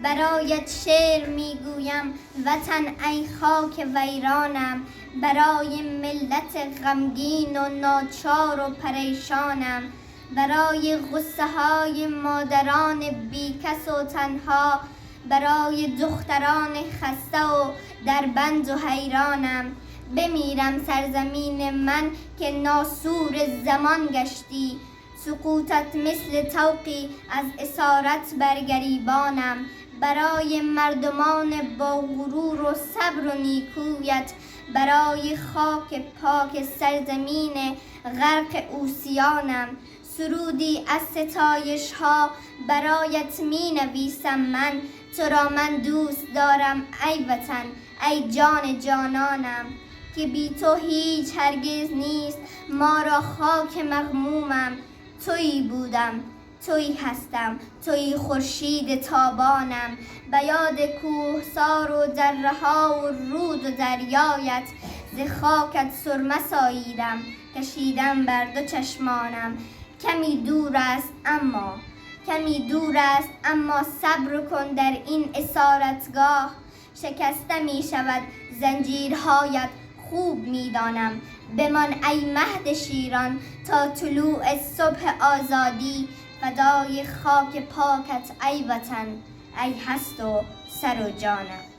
برایت شعر میگویم وطن ای خاک ویرانم، برای ملت غمگین و ناچار و پریشانم، برای غصه های مادران بیکس و تنها، برای دختران خسته و در بند و حیرانم. بمیرم سرزمین من که ناسور زمان گشتی، سقوطت مثل طوقی از اسارت بر گریبانم، برای مردمان با غرور و صبر و نیکویت، برای خاک پاک سرزمین غرق عوسیانم. سرودی از ستایش ها برایت می نویسم من، تو را من دوست دارم ای وطن ای جان جانانم، که بی تو هیچ هرگز نیست ما را خاک مغمومم. تویی بودم، تویی هستم، تویی خورشید تابانم، به یاد کوهسار و دره ها و رود و دریایت، ز خاکت سرمه ساییدم کشیدم بر دو چشمانم. کمی دور است اما صبر کن در این اسارتگاه، شکسته می شود زنجیرهایت خوب می دانم. بمان ای مهد شیران تا طلوع صبح آزادی، فدای خاک پاکت ای وطن ای هست و سر و جانم.